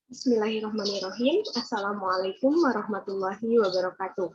Bismillahirrahmanirrahim. Assalamualaikum warahmatullahi wabarakatuh.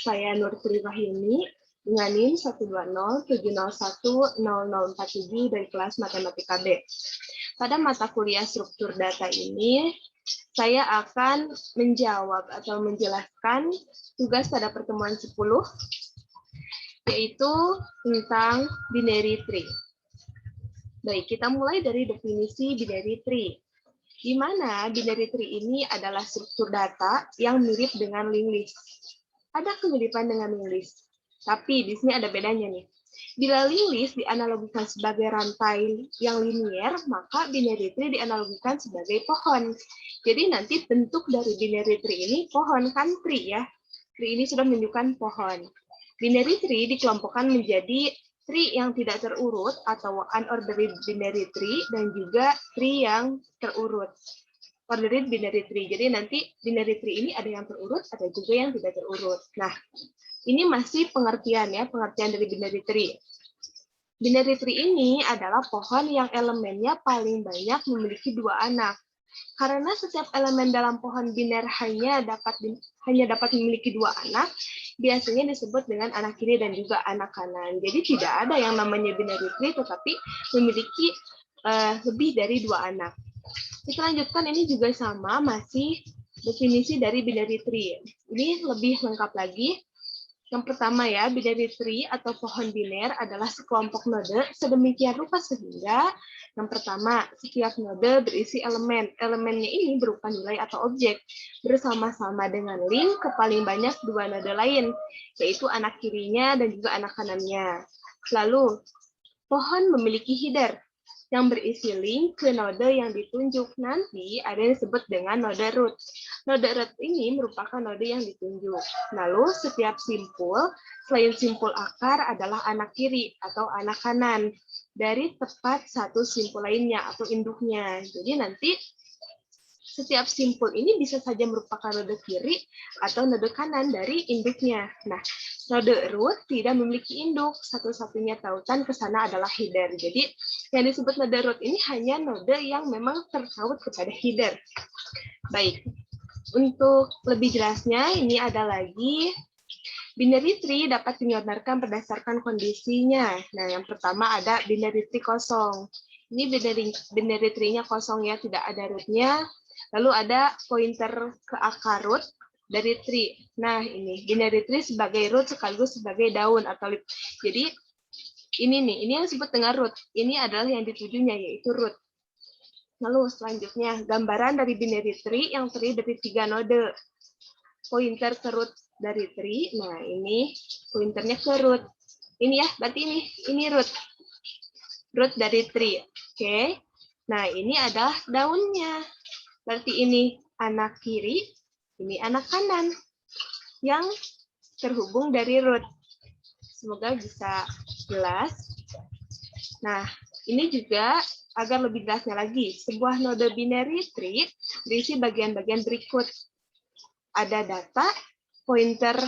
Saya Nur Tri Wahyuni dengan NIM 12070010047 dari kelas Matematika B. Pada mata kuliah struktur data ini, saya akan menjawab atau menjelaskan tugas pada pertemuan 10, yaitu tentang binary tree. Baik, kita mulai dari definisi binary tree. Di mana binary tree ini adalah struktur data yang mirip dengan linked list. Ada kemiripan dengan linked list, tapi di sini ada bedanya nih. Bila linked list dianalogikan sebagai rantai yang linier, maka binary tree dianalogikan sebagai pohon. Jadi nanti bentuk dari binary tree ini pohon, kan tree ya. Tree ini sudah menunjukkan pohon. Binary tree dikelompokkan menjadi tree yang tidak terurut atau unordered binary tree dan juga tree yang terurut. Ordered binary tree. Jadi nanti binary tree ini ada yang terurut, ada juga yang tidak terurut. Nah, ini masih pengertian ya, pengertian dari binary tree. Binary tree ini adalah pohon yang elemennya paling banyak memiliki 2 anak. Karena setiap elemen dalam pohon biner hanya dapat memiliki 2 anak, biasanya disebut dengan anak kiri dan juga anak kanan. Jadi tidak ada yang namanya binary tree, tetapi memiliki lebih dari 2 anak. Kita lanjutkan, ini juga sama, masih definisi dari binary tree. Ini lebih lengkap lagi. Yang pertama ya, binary tree atau pohon biner adalah sekelompok node sedemikian rupa sehingga yang pertama, setiap node berisi elemen. Elemennya ini berupa nilai atau objek bersama-sama dengan link ke paling banyak 2 node lain, yaitu anak kirinya dan juga anak kanannya. Lalu, pohon memiliki header yang berisi link ke node yang ditunjuk. Nanti ada yang disebut dengan node root. Node root ini merupakan node yang ditunjuk. Lalu setiap simpul, selain simpul akar adalah anak kiri atau anak kanan dari tepat satu simpul lainnya atau induknya. Jadi nanti setiap simpul ini bisa saja merupakan node kiri atau node kanan dari induknya. Nah, node root tidak memiliki induk, satu-satunya tautan ke sana adalah header. Jadi, yang disebut node root ini hanya node yang memang tertaut kepada header. Baik, untuk lebih jelasnya, ini ada lagi binary tree dapat digambarkan berdasarkan kondisinya. Nah, yang pertama ada binary tree kosong. Ini binary tree-nya kosong ya, tidak ada root-nya. Lalu ada pointer ke akar root dari tree. Nah, ini binary tree sebagai root sekaligus sebagai daun atau lip. Jadi ini nih, ini yang disebut dengan root. Ini adalah yang ditujunya, yaitu root. Lalu selanjutnya gambaran dari binary tree yang terdiri dari 3 node. Pointer ke root dari tree. Nah, ini pointernya ke root. Ini ya, berarti ini root. Root dari tree. Oke. Nah, ini adalah daunnya. Berarti ini anak kiri, ini anak kanan yang terhubung dari root. Semoga bisa jelas. Nah, ini juga agar lebih jelasnya lagi, sebuah node binary tree berisi bagian-bagian berikut. Ada data, pointer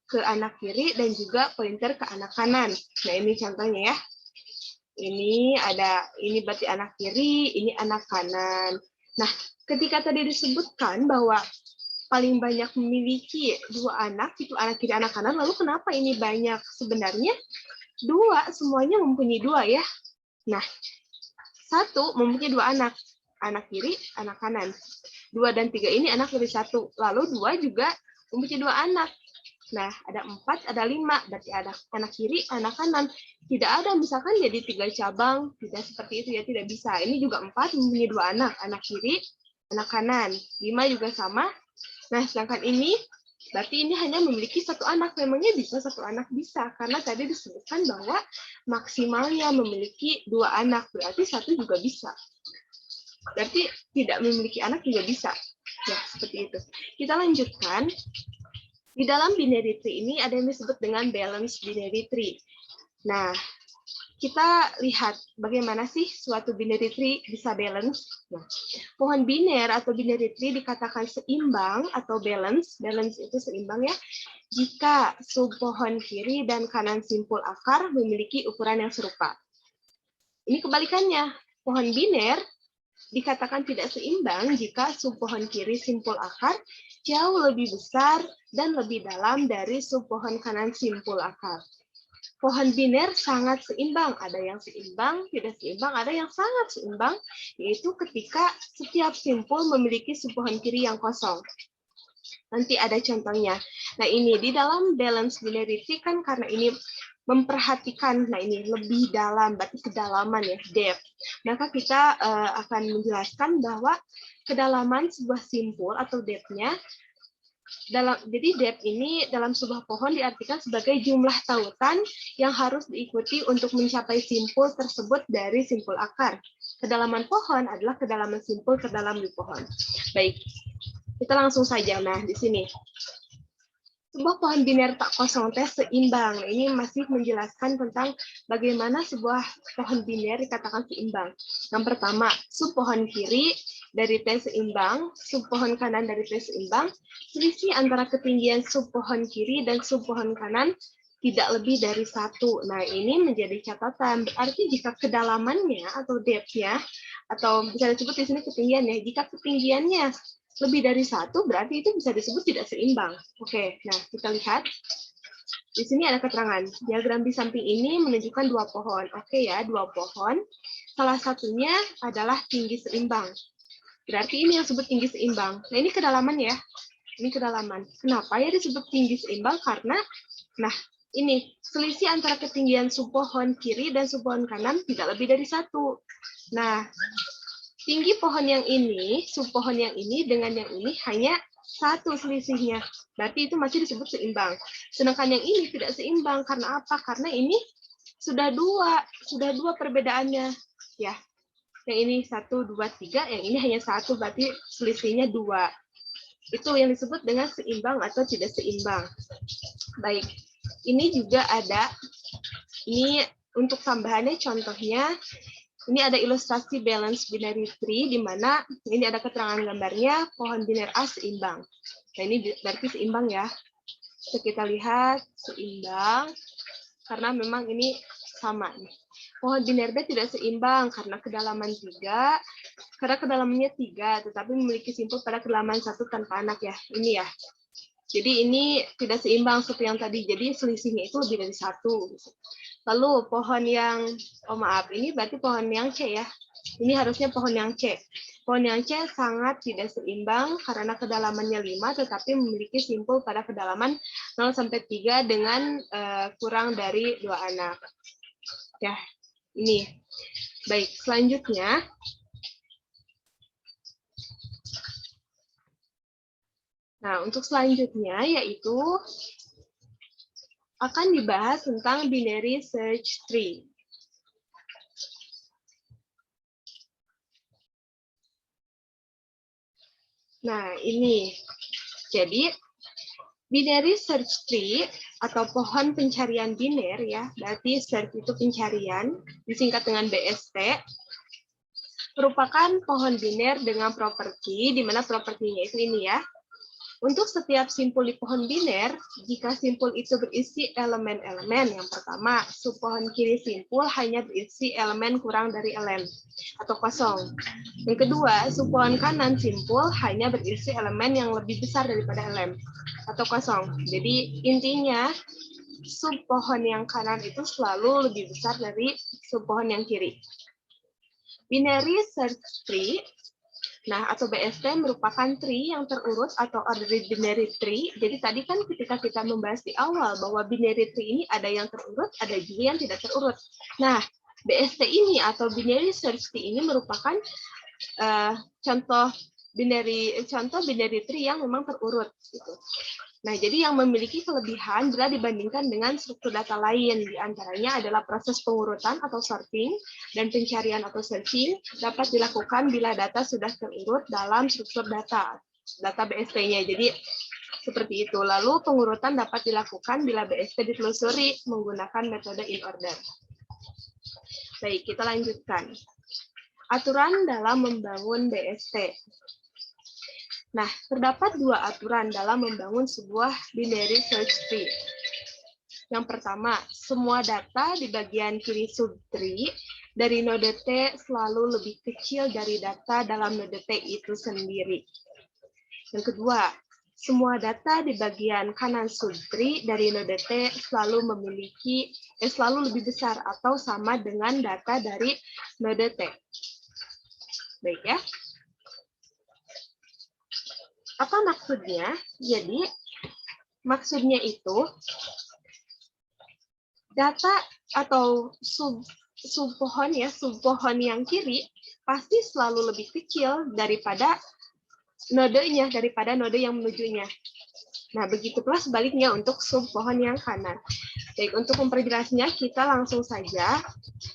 ke anak kiri, dan juga pointer ke anak kanan. Nah, ini contohnya ya. Ini berarti anak kiri, ini anak kanan. Nah, ketika tadi disebutkan bahwa paling banyak memiliki 2 anak, itu anak kiri, anak kanan, lalu kenapa ini banyak? Sebenarnya 2, semuanya mempunyai 2 ya. Nah, 1 mempunyai 2 anak, anak kiri, anak kanan. 2 dan 3 ini anak dari 1, lalu 2 juga mempunyai 2 anak. Nah, ada 4, ada 5, berarti ada anak kiri, anak kanan. Tidak ada misalkan jadi 3 cabang, tidak seperti itu ya, tidak bisa. Ini juga 4 mempunyai 2 anak kiri, anak kanan. 5 juga sama. Nah, sedangkan ini, berarti ini hanya memiliki 1 anak. Memangnya bisa 1 anak? Bisa, karena tadi disebutkan bahwa maksimalnya memiliki 2 anak, berarti 1 juga bisa. Berarti tidak memiliki anak juga bisa. Ya, seperti itu. Kita lanjutkan. Di dalam binary tree ini ada yang disebut dengan balanced binary tree. Nah, kita lihat bagaimana sih suatu binary tree bisa balance. Nah, pohon biner atau binary tree dikatakan seimbang atau balance. Balance itu seimbang ya, jika subpohon kiri dan kanan simpul akar memiliki ukuran yang serupa. Ini kebalikannya. Pohon biner dikatakan tidak seimbang jika subpohon kiri simpul akar jauh lebih besar dan lebih dalam dari subpohon kanan simpul akar. Pohon biner sangat seimbang, ada yang seimbang, tidak seimbang, ada yang sangat seimbang, yaitu ketika setiap simpul memiliki subpohon kiri yang kosong. Nanti ada contohnya. Nah ini di dalam balance binarity kan karena ini memperhatikan, nah ini lebih dalam, berarti kedalaman ya, depth. Maka kita akan menjelaskan bahwa kedalaman sebuah simpul atau depth-nya, jadi depth ini dalam sebuah pohon diartikan sebagai jumlah tautan yang harus diikuti untuk mencapai simpul tersebut dari simpul akar. Kedalaman pohon adalah kedalaman simpul terdalam di pohon. Baik, kita langsung saja. Nah, di sini sebuah pohon biner tak kosong teh seimbang. Nah, ini masih menjelaskan tentang bagaimana sebuah pohon biner dikatakan seimbang. Yang pertama, subpohon kiri dari T seimbang, subpohon kanan dari T seimbang, selisih antara ketinggian subpohon kiri dan subpohon kanan tidak lebih dari 1. Nah, ini menjadi catatan. Berarti jika kedalamannya atau depth-nya, atau bisa disebut di sini ketinggiannya, jika ketinggiannya lebih dari 1, berarti itu bisa disebut tidak seimbang. Oke, nah kita lihat. Di sini ada keterangan. Diagram di samping ini menunjukkan 2 pohon. Oke ya, 2 pohon. Salah satunya adalah tinggi seimbang. Berarti ini yang disebut tinggi seimbang. Nah, ini kedalaman ya. Ini kedalaman. Kenapa ya disebut tinggi seimbang? Karena, nah, ini selisih antara ketinggian subpohon kiri dan subpohon kanan tidak lebih dari 1. Nah, tinggi pohon yang ini, subpohon yang ini dengan yang ini hanya 1 selisihnya. Berarti itu masih disebut seimbang. Sedangkan yang ini tidak seimbang. Karena apa? Karena ini sudah dua perbedaannya. Ya, yang ini 1, 2, 3, yang ini hanya 1, berarti selisihnya 2. Itu yang disebut dengan seimbang atau tidak seimbang. Baik, ini juga ada, ini untuk tambahannya contohnya, ini ada ilustrasi balance binary tree, di mana ini ada keterangan gambarnya, pohon biner A seimbang. Nah, ini berarti seimbang ya. Kita lihat seimbang, karena memang ini sama. Pohon biner B tidak seimbang, karena kedalaman 3, karena kedalamannya 3, tetapi memiliki simpul pada kedalaman 1 tanpa anak ya. Ini ya. Jadi ini tidak seimbang seperti yang tadi, jadi selisihnya itu lebih dari 1. Lalu pohon yang, ini berarti pohon yang C ya. Ini harusnya pohon yang C. Pohon yang C sangat tidak seimbang karena kedalamannya 5, tetapi memiliki simpul pada kedalaman 0-3 dengan kurang dari 2 anak. Ya, ini. Baik, selanjutnya. Nah, untuk selanjutnya yaitu akan dibahas tentang binary search tree. Nah, ini. Jadi, binary search tree atau pohon pencarian biner ya, berarti search itu pencarian, disingkat dengan BST, merupakan pohon biner dengan properti, di mana propertinya itu ini ya. Untuk setiap simpul di pohon biner, jika simpul itu berisi elemen-elemen, yang pertama, subpohon kiri simpul hanya berisi elemen kurang dari ln atau kosong. Yang kedua, subpohon kanan simpul hanya berisi elemen yang lebih besar daripada ln atau kosong. Jadi intinya, subpohon yang kanan itu selalu lebih besar dari subpohon yang kiri. Binary search tree, nah, atau BST merupakan tree yang terurut atau ordered binary tree. Jadi tadi kan ketika kita membahas di awal bahwa binary tree ini ada yang terurut, ada juga yang tidak terurut. Nah, BST ini atau binary search tree ini merupakan contoh binary tree yang memang terurut. Gitu. Nah, jadi yang memiliki kelebihan bila dibandingkan dengan struktur data lain, diantaranya adalah proses pengurutan atau sorting dan pencarian atau searching dapat dilakukan bila data sudah terurut dalam struktur data BST-nya. Jadi seperti itu. Lalu pengurutan dapat dilakukan bila BST ditelusuri menggunakan metode in order. Baik, kita lanjutkan. Aturan dalam membangun BST. Nah, terdapat 2 aturan dalam membangun sebuah binary search tree. Yang pertama, semua data di bagian kiri subtree dari node T selalu lebih kecil dari data dalam node T itu sendiri. Yang kedua, semua data di bagian kanan subtree dari node T selalu selalu lebih besar atau sama dengan data dari node T. Baik ya. Apa maksudnya? Jadi, maksudnya itu data atau subpohon yang kiri pasti selalu lebih kecil daripada nodenya, daripada node yang menujunya. Nah, begitu pula sebaliknya untuk subpohon yang kanan. Baik, untuk memperjelasnya, kita langsung saja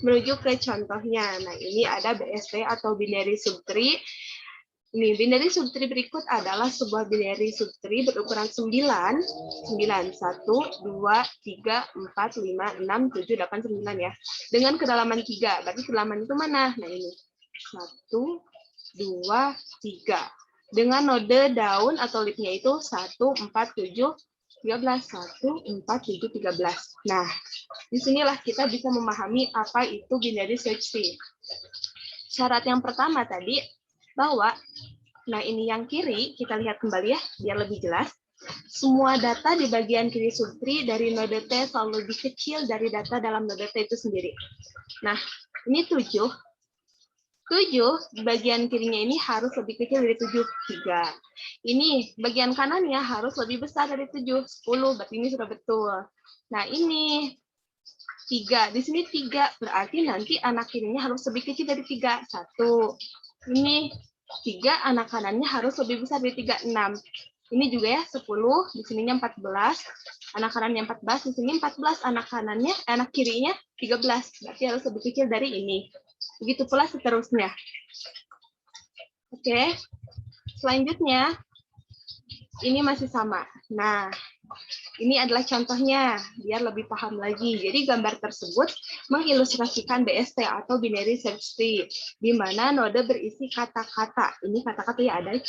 menuju ke contohnya. Nah, ini ada BST atau binary subtree. Ini binary subtree berikut adalah sebuah binary subtree berukuran 9, 1, 2, 3, 4, 5, 6, 7, 8, 9 ya. Dengan kedalaman 3. Berarti kedalaman itu mana? Nah, ini. 1, 2, 3. Dengan node daun atau leaf-nya itu 1, 4, 7, 13. 1, 4, 7, 13. Nah, disinilah kita bisa memahami apa itu binary search tree. Syarat yang pertama tadi, bahwa, nah ini yang kiri, kita lihat kembali ya, biar lebih jelas. Semua data di bagian kiri subtree dari node T selalu lebih kecil dari data dalam node T itu sendiri. Nah, ini 7. 7, bagian kirinya ini harus lebih kecil dari 7, 3. Ini, bagian kanannya harus lebih besar dari 7, 10, berarti ini sudah betul. Nah, ini 3, di sini 3, berarti nanti anak kirinya harus lebih kecil dari 3, 1. Ini 3, anak kanannya harus lebih besar dari 3, 6. Ini juga ya, 10, di sininya 14, anak kanannya 14, di sini 14, anak kirinya 13, berarti harus lebih kecil dari ini. Begitu pula seterusnya. Oke, selanjutnya, ini masih sama. Nah, ini adalah contohnya, biar lebih paham lagi. Jadi gambar tersebut mengilustrasikan BST atau binary search tree, di mana node berisi kata-kata. Ini kata-kata ya, ada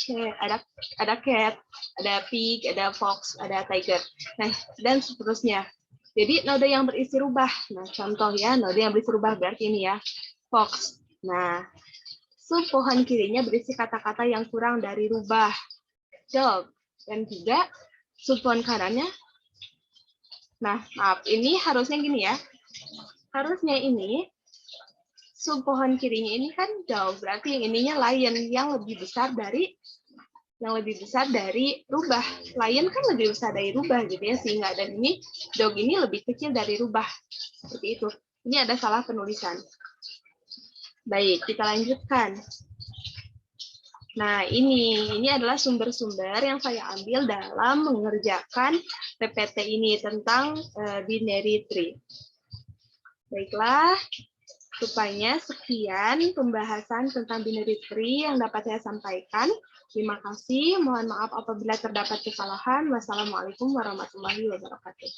cat, ada pig, ada fox, ada tiger. Nah, dan seterusnya. Jadi node yang berisi rubah. Nah, contoh ya, node yang berisi rubah berarti ini ya, fox. Nah, subpohon kirinya berisi kata-kata yang kurang dari rubah, dog, dan juga subpohon kanannya. Nah, maaf, ini harusnya gini ya. Harusnya ini subpohon kirinya ini kan dog, berarti yang ininya lion, yang lebih besar dari rubah. Lion kan lebih besar dari rubah gitu ya, sehingga dan ini dog ini lebih kecil dari rubah. Seperti itu. Ini ada salah penulisan. Baik, kita lanjutkan. Nah, ini adalah sumber-sumber yang saya ambil dalam mengerjakan PPT ini tentang binary tree. Baiklah, rupanya sekian pembahasan tentang binary tree yang dapat saya sampaikan. Terima kasih, mohon maaf apabila terdapat kesalahan. Wassalamualaikum warahmatullahi wabarakatuh.